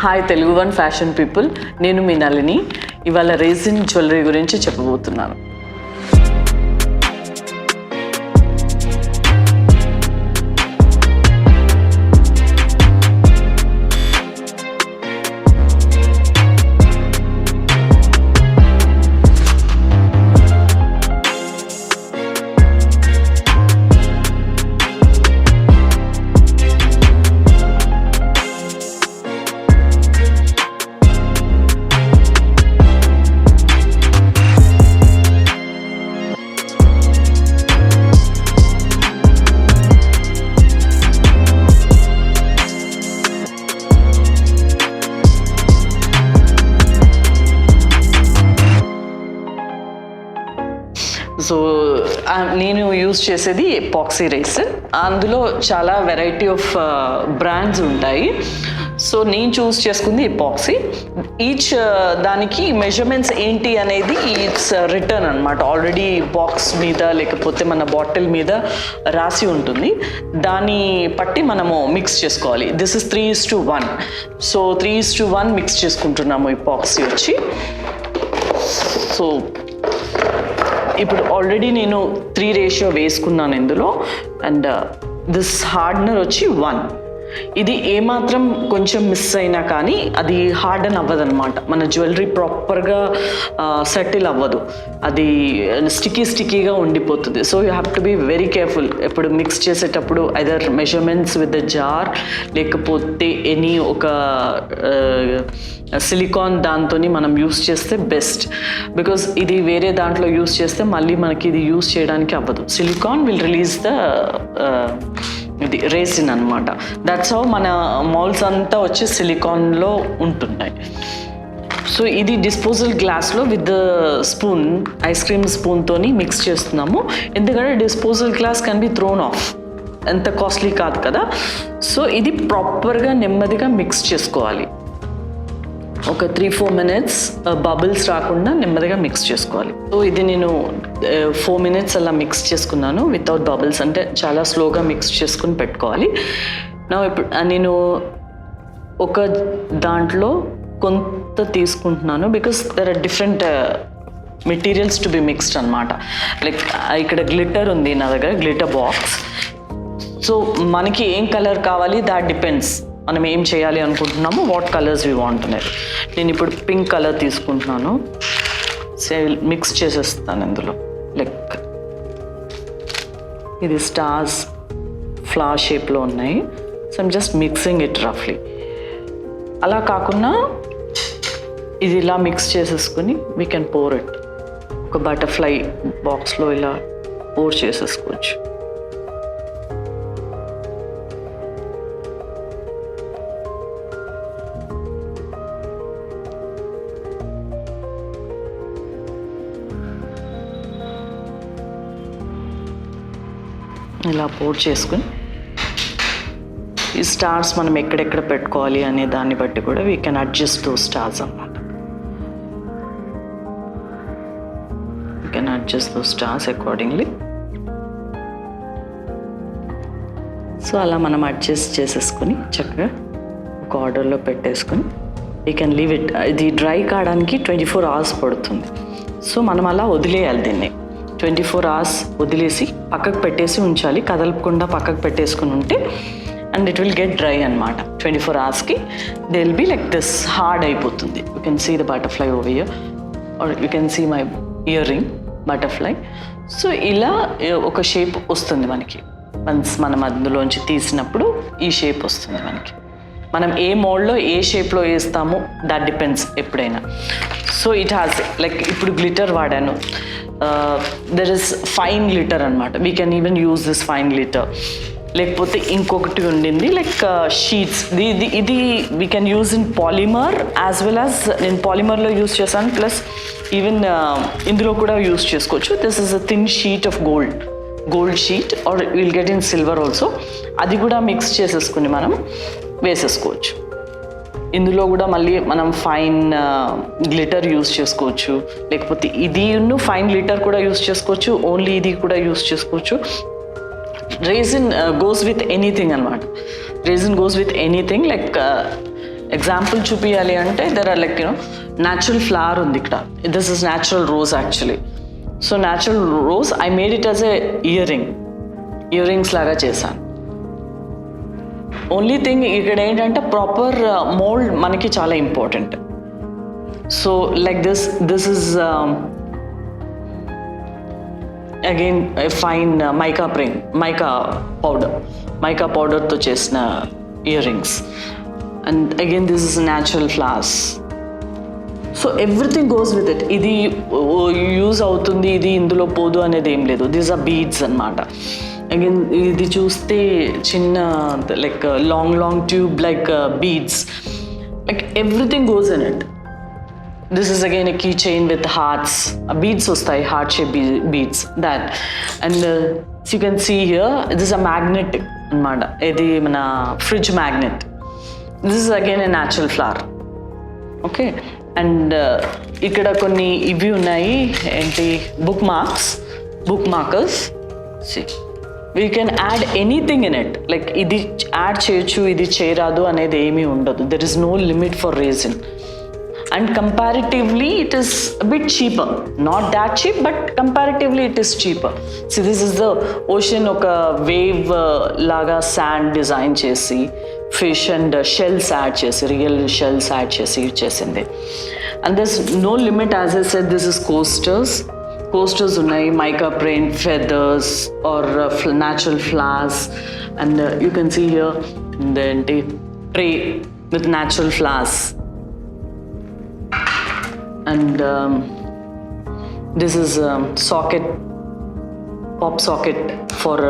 Hi Telugu one fashion people, నేను మీ నళిని. ఇవాళ resin jewellery గురించి చెప్పబోతున్నాను. సో నేను యూజ్ చేసేది ఎపాక్సీ రెసిన్. అందులో చాలా వెరైటీ ఆఫ్ బ్రాండ్స్ ఉంటాయి. సో నేను చూస్ చేసుకుంది ఎపాక్సీ. ఈచ్ దానికి మెజర్మెంట్స్ ఏంటి అనేది ఇట్స్ రిటర్న్ అనమాట. ఆల్రెడీ బాక్స్ మీద లేకపోతే మన బాటిల్ మీద రాసి ఉంటుంది. దాన్ని పట్టి మనము మిక్స్ చేసుకోవాలి. This is 3:1. సో 3:1 మిక్స్ చేసుకుంటున్నాము ఎపాక్సీ వచ్చి. సో ఇప్పుడు ఆల్రెడీ నేను 3 రేషియో వేసుకున్నాను ఇందులో. అండ్ దిస్ హార్డ్నర్ వచ్చి 1. ఇది ఏమాత్రం కొంచెం మిస్ అయినా కానీ అది హార్డన్ అవ్వదు అనమాట. మన జ్యువెలరీ ప్రాపర్గా సెటిల్ అవ్వదు, అది స్టిక్కీగా ఉండిపోతుంది. So you have to be very careful ఎప్పుడు మిక్స్ చేసేటప్పుడు. Either measurements with the jar లేకపోతే ఎనీ ఒక సిలికాన్ దాంతో మనం యూస్ చేస్తే బెస్ట్. బికాజ్ ఇది వేరే దాంట్లో యూస్ చేస్తే మళ్ళీ మనకి ఇది యూస్ చేయడానికి అవ్వదు. సిలికాన్ విల్ రిలీజ్ ద ఇది రెసిన్ అనమాట. దట్స్ హౌ మన మౌల్స్ అంతా వచ్చి సిలికాన్లో ఉంటున్నాయి. సో ఇది డిస్పోజల్ గ్లాస్లో విత్ స్పూన్, ఐస్ క్రీమ్ స్పూన్తోని మిక్స్ చేస్తున్నాము. ఎందుకంటే disposal glass can be thrown off, ఎంత కాస్ట్లీ కాదు కదా. సో ఇది ప్రాపర్గా నెమ్మదిగా మిక్స్ చేసుకోవాలి. ఒక 3-4 minutes బబుల్స్ రాకుండా నెమ్మదిగా మిక్స్ చేసుకోవాలి. సో ఇది నేను 4 minutes అలా మిక్స్ చేసుకున్నాను వితౌట్ బబుల్స్. అంటే చాలా స్లోగా మిక్స్ చేసుకుని పెట్టుకోవాలి. నా ఇప్పుడు నేను ఒక దాంట్లో కొంత తీసుకుంటున్నాను because there are different materials to be mixed అనమాట. లైక్ ఇక్కడ గ్లిటర్ ఉంది నా దగ్గర, గ్లిటర్ బాక్స్. సో మనకి ఏం కలర్ కావాలి దాట్ డిపెండ్స్. మనం ఏం చేయాలి అనుకుంటున్నాము, వాట్ కలర్స్ వి వాంట్ అనేది. నేను ఇప్పుడు పింక్ కలర్ తీసుకుంటున్నాను. మిక్స్ చేసేస్తాను ఇందులో. లైక్ ఇది స్టార్స్ ఫ్లవర్ షేప్లో ఉన్నాయి. So I'm just mixing it రఫ్లీ. అలా కాకుండా ఇది ఇలా మిక్స్ చేసేసుకుని వీ కెన్ పోర్ ఇట్. ఒక బటర్ఫ్లై బాక్స్లో ఇలా పోర్ చేసేసుకోవచ్చు. ఇలా పోర్ చేసుకుని ఈ స్టార్స్ మనం ఎక్కడెక్కడ పెట్టుకోవాలి అనే దాన్ని బట్టి కూడా we can adjust those stars అన్నమాట. We can adjust those stars accordingly. So అలా మనం అడ్జస్ట్ చేసేసుకుని చక్కగా ఒక ఆర్డర్లో పెట్టేసుకుని వీ కెన్ లీవ్ ఇట్. ఇది డ్రై కావడానికి 24 hours పడుతుంది. సో మనం అలా వదిలేయాలి దీన్ని. 24 hours వదిలేసి పక్కకు పెట్టేసి ఉంచాలి. కదలకుండా పక్కకు పెట్టేసుకుని ఉంటే and it will get dry అనమాట. 24 hours they will be like this hard అయిపోతుంది. You can see the butterfly over here or you can see my ear ring butterfly. So ఇలా ఒక షేప్ వస్తుంది మనకి. వన్స్ మనం అందులోంచి తీసినప్పుడు ఈ షేప్ వస్తుంది మనకి. మనం ఏ మోల్డ్లో ఏ షేప్లో వేస్తామో దట్ డిపెండ్స్ ఎప్పుడైనా. సో ఇట్ హ్యాస్ లైక్ ఇప్పుడు గ్లిటర్ వాడాను. దెర్ ఇస్ ఫైన్ గ్లిటర్ అనమాట. We can even use this fine glitter. లేకపోతే ఇంకొకటి ఉండింది లైక్ షీట్స్. ఇది we can use in polymer as well as నేను పాలిమర్లో యూజ్ చేశాను. ప్లస్ ఈవెన్ ఇందులో కూడా యూజ్ చేసుకోవచ్చు. This is a thin sheet of gold sheet or will get in silver also. అది కూడా మిక్స్ చేసేసుకుని మనం వేసేసుకోవచ్చు. ఇందులో కూడా మళ్ళీ మనం ఫైన్ గ్లిటర్ యూస్ చేసుకోవచ్చు. లేకపోతే ఇది ఫైన్ గ్లిటర్ కూడా యూస్ చేసుకోవచ్చు. ఓన్లీ ఇది కూడా యూస్ చేసుకోవచ్చు. resin goes with anything anamata. Resin goes with anything, like example చూపించాలి అంటే there are like natural flower ఉంది ఇక్కడ. This is natural rose actually. So natural rose I made it as a earrings లాగా చేశాను. Only thing ఇక్కడ ఏంటంటే proper mould మనకి చాలా important. So like this is again fine mica పౌడర్తో చేసిన ear rings. And again this is natural flowers. So everything goes with it. ఇది use అవుతుంది, ఇది ఇందులో పోదు అనేది ఏం లేదు. దీస్ ఆర్ బీడ్స్ అనమాట. అగైన్ ఇది చూస్తే చిన్న like long tube like beads, like everything goes in it. This is again a key chain with hearts. Beads వస్తాయి, heart shape beads that. And you can see here this a magnet అనమాట. ఇది మన fridge magnet. This is again a natural flower. Okay. And ఇక్కడ కొన్ని ఇవి ఉన్నాయి, ఏంటి, book markers. We can add anything in it. Like ఇది add చేయొచ్చు, ఇది చేయరాదు అనేది ఏమీ ఉండదు. There is no limit for reason. And comparatively it is bit cheaper. Not that cheap, but comparatively it is cheaper. So this is the ocean. ఒక wave లాగా sand design చేసి ఫిష్ అండ్ షెల్స్ యాడ్ చేసి, real shells add చేసి చేసింది. And this no limit. As I said, this is coasters ఉన్నాయి, mica print, feathers or natural flowers. And you can see here ఏంటి tray with natural flowers. And this is pop socket for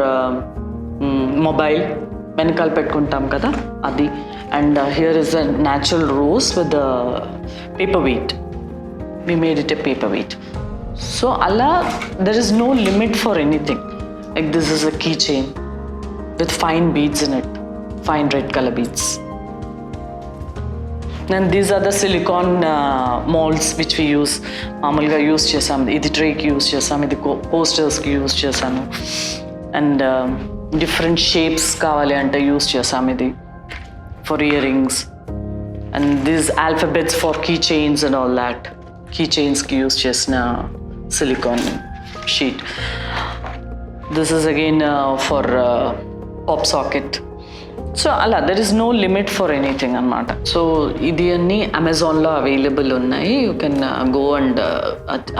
mobile, వెనకాల పెట్టుకుంటాం కదా అది. And here is a natural rose with paper weight. we made it a paper weight. So Allah, there is no limit for anything. Like this is a keychain with fine beads in it, fine red color beads. And these are the silicone molds which we use. మామూలుగా use చేసాం. ఇది ట్రేకి use చేసాం, ఇది కోస్టర్స్కి use చేశాను. And different shapes కావాలి అంటే యూస్ చేసాం ఇది for ear rings. And these alphabets for key chains and all that. Key చైన్స్కి యూస్ చేసిన silicone sheet. This is again for pop socket. So అలా there is no limit for anything అనమాట. సో ఇది అన్నీ అమెజాన్లో అవైలబుల్ ఉన్నాయి. యూ కెన్ గో అండ్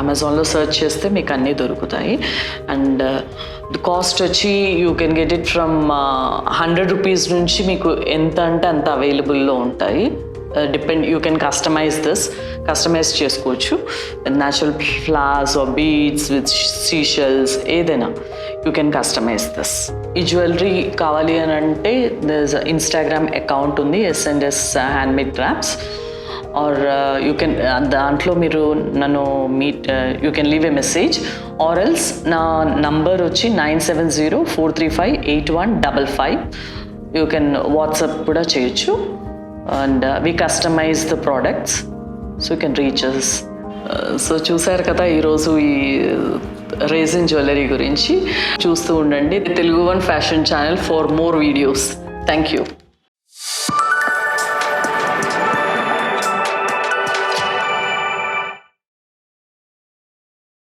అమెజాన్లో సర్చ్ చేస్తే మీకు అన్నీ దొరుకుతాయి. అండ్ కాస్ట్ వచ్చి you can get it from 100 rupees నుంచి మీకు ఎంత అంటే అంత అవైలబుల్లో ఉంటాయి. డిపెండ్, యూ కెన్ కస్టమైజ్ చేసుకోవచ్చు. Natural flowers or beads with seashells, ఏదైనా యూ కెన్ కస్టమైజ్ దిస్. ఈ జ్యువెలరీ కావాలి అని అంటే దర్ ఇన్స్టాగ్రామ్ అకౌంట్ ఉంది, S&S handmade crafts. Or you can దాంట్లో మీరు నన్ను you can leave a message. Or else నా నంబర్ వచ్చి 9704358155. యూ కెన్ వాట్సాప్ కూడా చేయొచ్చు. And we customise the products, so you can reach us. సో చూసారు కదా ఈరోజు ఈ రేజిన్ జ్యువెలరీ గురించి. చూస్తూ ఉండండి Telugu one fashion channel for more videos. Thank you.